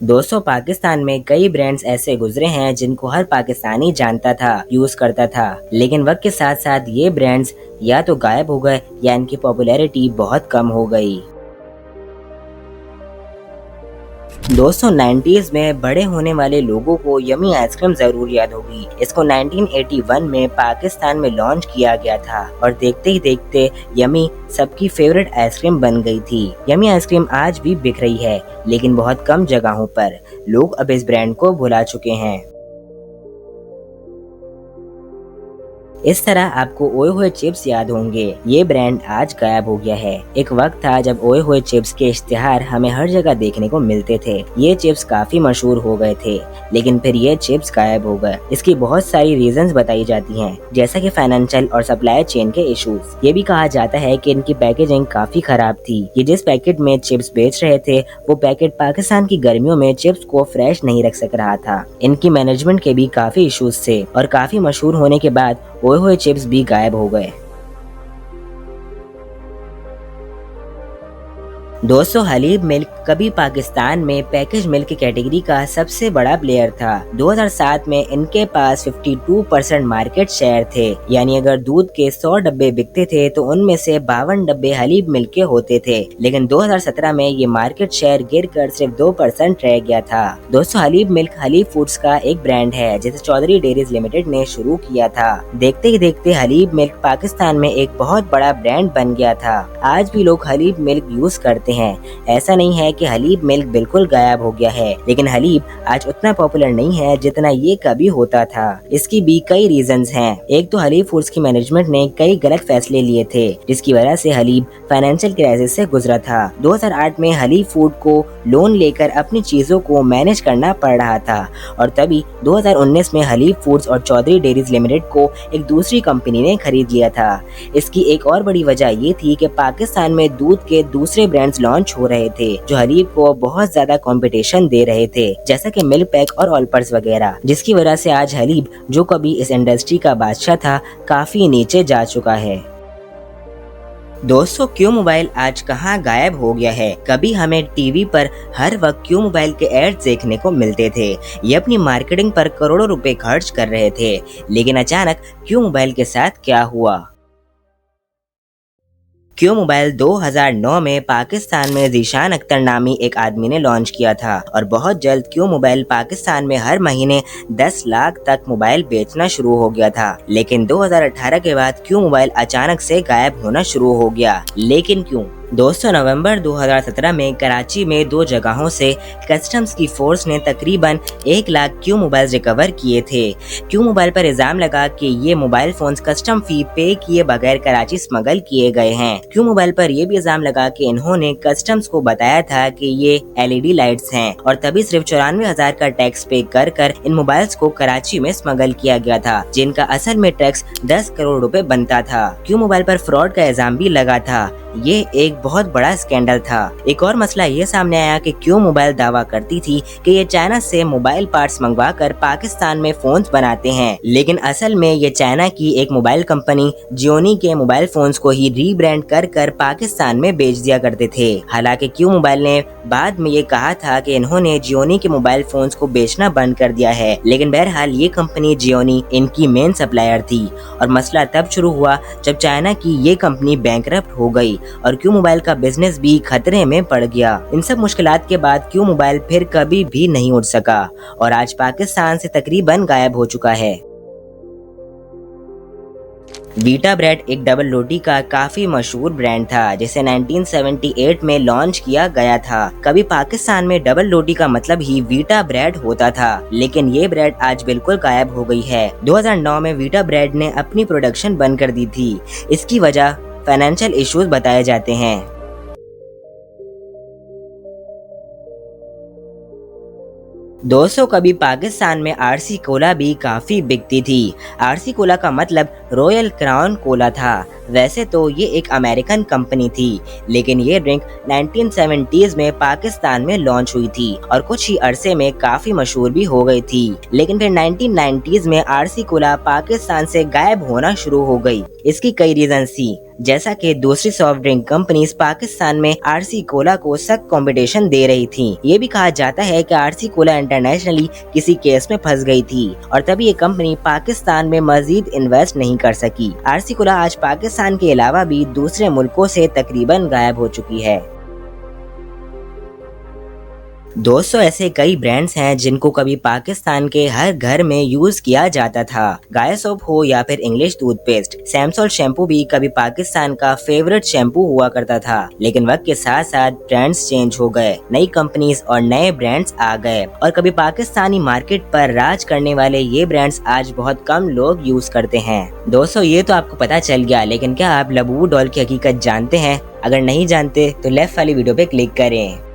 दोस्तों, पाकिस्तान में कई ब्रांड्स ऐसे गुजरे हैं जिनको हर पाकिस्तानी जानता था, यूज करता था, लेकिन वक्त के साथ साथ ये ब्रांड्स या तो गायब हो गए या इनकी पॉपुलैरिटी बहुत कम हो गई। दोस्तों, 90s में बड़े होने वाले लोगों को यमी आइसक्रीम जरूर याद होगी। इसको 1981 में पाकिस्तान में लॉन्च किया गया था और देखते ही देखते यमी सबकी फेवरेट आइसक्रीम बन गई थी। यमी आइसक्रीम आज भी बिक रही है, लेकिन बहुत कम जगहों पर। लोग अब इस ब्रांड को भुला चुके हैं। इस तरह आपको ओए हुए चिप्स याद होंगे। ये ब्रांड आज गायब हो गया है। एक वक्त था जब ओए हुए चिप्स के इश्तिहार हमें हर जगह देखने को मिलते थे। ये चिप्स काफी मशहूर हो गए थे, लेकिन फिर ये चिप्स गायब हो गए। इसकी बहुत सारी रीजंस बताई जाती हैं, जैसा कि फाइनेंशियल और सप्लाई चेन के इश्यूज। ये भी कहा जाता है कि इनकी पैकेजिंग काफी खराब थी। ये जिस पैकेट में चिप्स बेच रहे थे, वो पैकेट पाकिस्तान की गर्मियों में चिप्स को फ्रेश नहीं रख सक रहा था। इनकी मैनेजमेंट के भी काफी इश्यूज थे और काफी मशहूर होने के बाद ओए हुए चिप्स भी गायब हो गए। दोस्तों, हलीब मिल्क कभी पाकिस्तान में पैकेज मिल्क की कैटेगरी का सबसे बड़ा प्लेयर था। 2007 में इनके पास 52% मार्केट शेयर थे, यानी अगर दूध के 100 डब्बे बिकते थे तो उनमें से 52 डब्बे हलीब मिल्क के होते थे। लेकिन 2017 में ये मार्केट शेयर गिरकर सिर्फ 2% रह गया था। दोस्तों, हलीब मिल्क हलीब फूड्स का एक ब्रांड है जिसे चौधरी डेयरीज लिमिटेड ने शुरू किया था। देखते ही देखते हलीब मिल्क पाकिस्तान में एक बहुत बड़ा ब्रांड बन गया था। आज भी लोग हलीब मिल्क यूज करते हैं। ऐसा नहीं है कि हलीब मिल्क बिल्कुल गायब हो गया है, लेकिन हलीब आज उतना पॉपुलर नहीं है जितना ये कभी होता था। इसकी भी कई रीजंस हैं। एक तो हलीब फूड्स की मैनेजमेंट ने कई गलत फैसले लिए थे, जिसकी वजह से हलीब फाइनेंशियल क्राइसिस से गुजरा था। 2008 में हलीब फूड को लोन लेकर अपनी चीजों को मैनेज करना पड़ रहा था और तभी 2019 में हलीब फूड्स और चौधरी डेयरीज लिमिटेड को एक दूसरी कंपनी ने खरीद लिया था। इसकी एक और बड़ी वजह ये थी कि पाकिस्तान में दूध के दूसरे ब्रांड्स लॉन्च हो रहे थे जो हलीब को बहुत ज्यादा कंपटीशन दे रहे थे, जैसा कि मिल्क पैक और ऑलपर्स वगैरह, जिसकी वजह से आज हलीब, जो कभी इस इंडस्ट्री का बादशाह था, काफी नीचे जा चुका है। दोस्तों, क्यों मोबाइल आज कहाँ गायब हो गया है? कभी हमें टीवी पर हर वक्त क्यों मोबाइल के एड्स देखने को मिलते थे। ये अपनी मार्केटिंग पर करोड़ों रुपए खर्च कर रहे थे, लेकिन अचानक क्यों मोबाइल के साथ क्या हुआ? क्यों मोबाइल 2009 में पाकिस्तान में ज़ीशान अख्तर नामी एक आदमी ने लॉन्च किया था और बहुत जल्द क्यों मोबाइल पाकिस्तान में हर महीने 10 लाख तक मोबाइल बेचना शुरू हो गया था। लेकिन 2018 के बाद क्यों मोबाइल अचानक से गायब होना शुरू हो गया। लेकिन क्यों? दोस्तों, नवंबर 2017 में कराची में 2 जगहों से कस्टम्स की फोर्स ने तकरीबन 1 लाख क्यू मोबाइल रिकवर किए थे। क्यू मोबाइल पर इल्जाम लगा कि ये मोबाइल फोन्स कस्टम फी पे किए बगैर कराची स्मगल किए गए हैं। क्यू मोबाइल पर यह भी इल्जाम लगा कि इन्होंने कस्टम्स को बताया था कि ये LED लाइट्स हैं और तभी सिर्फ 94,000 का टैक्स पे कर इन मोबाइल्स को कराची में स्मगल किया गया था, जिनका असल में टैक्स 10 करोड़ रुपए बनता था। क्यू मोबाइल पर फ्रॉड का इल्जाम भी लगा था। ये एक बहुत बड़ा स्कैंडल था। एक और मसला ये सामने आया कि क्यों मोबाइल दावा करती थी कि ये चाइना से मोबाइल पार्ट्स मंगवाकर पाकिस्तान में फोन्स बनाते हैं, लेकिन असल में ये चाइना की एक मोबाइल कंपनी जियोनी के मोबाइल फोन्स को ही रीब्रांड कर पाकिस्तान में बेच दिया करते थे। हालांकि क्यों मोबाइल ने बाद में ये कहा था कि इन्होंने जियोनी के मोबाइल फोन्स को बेचना बंद कर दिया है, लेकिन बहरहाल ये कंपनी जियोनी इनकी मेन सप्लायर थी और मसला तब शुरू हुआ जब चाइना की ये कंपनी बैंकरप्ट हो गई और क्यू मोबाइल का बिजनेस भी खतरे में पड़ गया। इन सब मुश्किलात के बाद क्यू मोबाइल फिर कभी भी नहीं उठ सका और आज पाकिस्तान से तकरीबन गायब हो चुका है। वीटा ब्रेड एक डबल रोटी का काफी मशहूर ब्रांड था जिसे 1978 में लॉन्च किया गया था। कभी पाकिस्तान में डबल रोटी का मतलब ही वीटा ब्रेड होता था, लेकिन ये ब्रेड आज बिल्कुल गायब हो गई है। 2009 में वीटा ब्रेड ने अपनी प्रोडक्शन बंद कर दी थी। इसकी वजह फाइनेंशियल इश्यूज बताए जाते हैं। दोस्तों, कभी पाकिस्तान में RC कोला भी काफी बिकती थी। RC कोला का मतलब रॉयल क्राउन कोला था। वैसे तो ये एक अमेरिकन कंपनी थी, लेकिन ये ड्रिंक 1970s में पाकिस्तान में लॉन्च हुई थी और कुछ ही अरसे में काफी मशहूर भी हो गई थी। लेकिन फिर 1990s में RC कोला पाकिस्तान से गायब होना शुरू हो गई। इसकी कई रीजन थी। जैसा कि दूसरी सॉफ्ट ड्रिंक कंपनीज पाकिस्तान में आरसी कोला को सख्त कंपटीशन दे रही थी। ये भी कहा जाता है कि आरसी कोला इंटरनेशनली किसी केस में फंस गई थी और तभी ये कंपनी पाकिस्तान में मजीद इन्वेस्ट नहीं कर सकी। आरसी कोला आज पाकिस्तान के अलावा भी दूसरे मुल्कों से तकरीबन गायब हो चुकी है। दोस्तों, ऐसे कई ब्रांड्स हैं जिनको कभी पाकिस्तान के हर घर में यूज किया जाता था। गाय सोप हो या फिर इंग्लिश टूथपेस्ट, सैमसोल शैम्पू भी कभी पाकिस्तान का फेवरेट शैम्पू हुआ करता था। लेकिन वक्त के साथ साथ ब्रांड्स चेंज हो गए, नई कंपनीज और नए ब्रांड्स आ गए और कभी पाकिस्तानी मार्केट पर राज करने वाले ये ब्रांड्स आज बहुत कम लोग यूज करते हैं। दोस्तों, ये तो आपको पता चल गया, लेकिन क्या आप लबूबू डॉल की हकीकत जानते हैं? अगर नहीं जानते तो लेफ्ट वाली वीडियो पे क्लिक करें।